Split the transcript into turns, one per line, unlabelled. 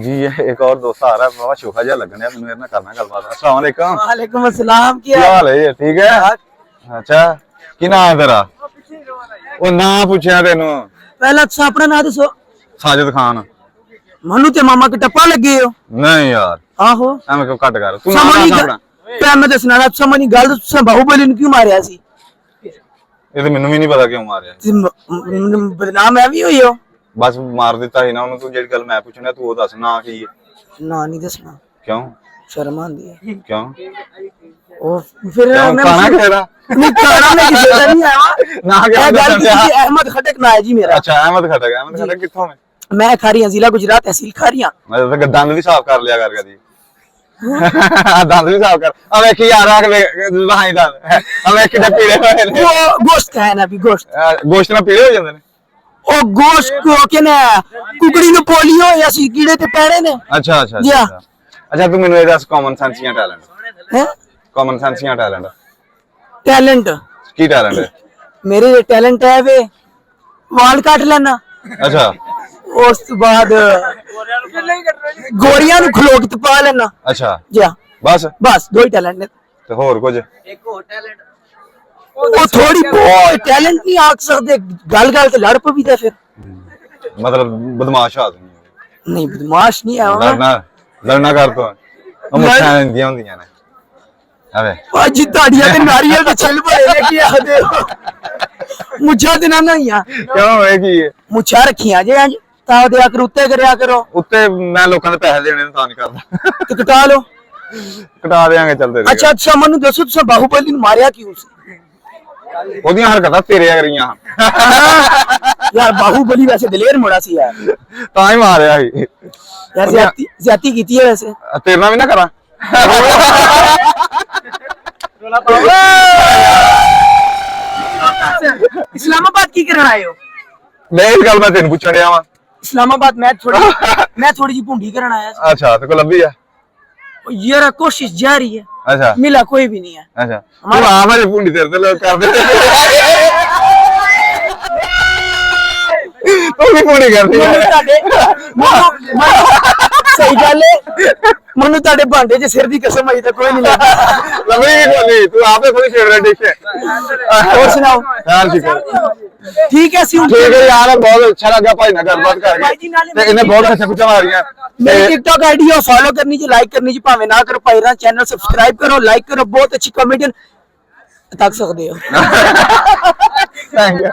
जी ये एक और दोस्त आ रहा है, बाबा शोखा जा लगने है, मेरे ना करना गलबात। अस्सलाम वालेकुम।
वालेकुम अस्सलाम। क्या
हाल है? ये ठीक है? अच्छा की नाम है तेरा? ओ ना पूछया तेनू।
पहला तुम अपना नाम दसो।
साजिद खान।
मनु ते मामा के टप्पा लगे हो?
नहीं यार
आहो
एवं क्यों कट कर तू
समझ
नाम
नहीं
अपना।
पे मैं दसना ना समझ नहीं गल तुम बाहुबली ने क्यों मारया सी?
ये तो मैनू भी नहीं पता क्यों मारे।
बदनाम है भी हुई हो।
बस मार दिता ही ना उन्होंने। तू जेडी गल मैं पूछना तू वो दस ना की है।
ना नहीं दसना।
क्यों?
शर्म आंदी है।
क्यों?
ओ फिर
क्यों
मैं
खाना खेला?
नहीं खाना मैं किसी का नहीं आया
ना क्या
गल
दसया?
की अहमद खटक ना है जी मेरा।
अच्छा अहमद खटक कित्थों में?
मैं खारियां जिला गुजरात तहसील खारियां।
मैं तो दंद भी साफ कर लिया कर कदी। दंद भी साफ कर। अब एक ही आ रहा है वहां दंद अब एक कितने पीड़े होए ने।
वो गोश्त है ना भी गोश्त
गोश्त ना पीड़े हो जांदे ने।
ओ गोश्त को के ना कुकड़ी नु पोलियो या सी कीड़े ते पैणे ने।
अच्छा अच्छा
जी हाँ।
अच्छा अच्छा तू मेनू दस कॉमन सेंस या टैलेंट
हैं
कॉमन सेंस या टैलेंट
टैलेंट
की टैलेंट है?
मेरे टैलेंट है वे वाल काट लेना।
अच्छा
उस तो बाद गोरियां नु खलोक ते पा लेना।
अच्छा
जी हाँ
बस
बस दो ही टैलेंट ने।
ते होर कुछ?
वो थोड़ी बहुत टैलेंट नहीं आख सकते गल गल ते लड़ पवी ते फिर
मतलब बदमाश आदमी
नहीं बदमाश नहीं है वो।
लड़ना कर तो मुच्छां इंदियां होंदियां ने। अबे
आज दाड़ियां ते नारियल ते छल भरे ने की आखदे मुच्छां ते ना नहीं
क्यों है की
मुच्छां रखियां जे आज ता दिया करो उत्ते करया करो
उत्ते मैं लोकां दे पैसे देने तां नहीं करदा।
ते कटा लो।
कटा देंगे चलते
अच्छा अच्छा मनु दसो तुसा बाहुबली नु मारया क्यों सी?
ओदियां हरकतां तेरे करियां
यार बाहुबली वैसे दलेर मुड़ा सी यार।
तां ही मारया ही
यार ज्यादती कीती है वैसे।
तेरे नाल भी ना करा।
इस्लामाबाद की करन आए हो?
मैं इस गल मैं तेन पूछण डया वां।
इस्लामाबाद मैं थोड़ी जी भूंडी करन आया सी।
अच्छा ते को लभी है?
यार कोशिश जारी है
अच्छा
मिला कोई भी नहीं है।
अच्छा तू आ मेरे भूंडी तेरे ते लोग कर दे। तू भी भूंडी कर दी
सही गल है मनु ताड़े भांडे च सिर दी कसम आई तो कोई नहीं लगता।
लभी कोनी तू आपे थोड़ी फेवरेट डिश है।
और सुनाओ
हाल शुक्र
ठीक है
ठीक है यार बहुत अच्छा लगा भाई ना गलबात करके ते इन्हें बहुत अच्छा कुछ मारियां।
मेरी टिकटॉक आईडी है फॉलो करनी जी लाइक करनी जी भावे ना करो भाईरा चैनल सब्सक्राइब करो लाइक करो बहुत अच्छी कॉमेडियन तक सकते हो।
Thank you.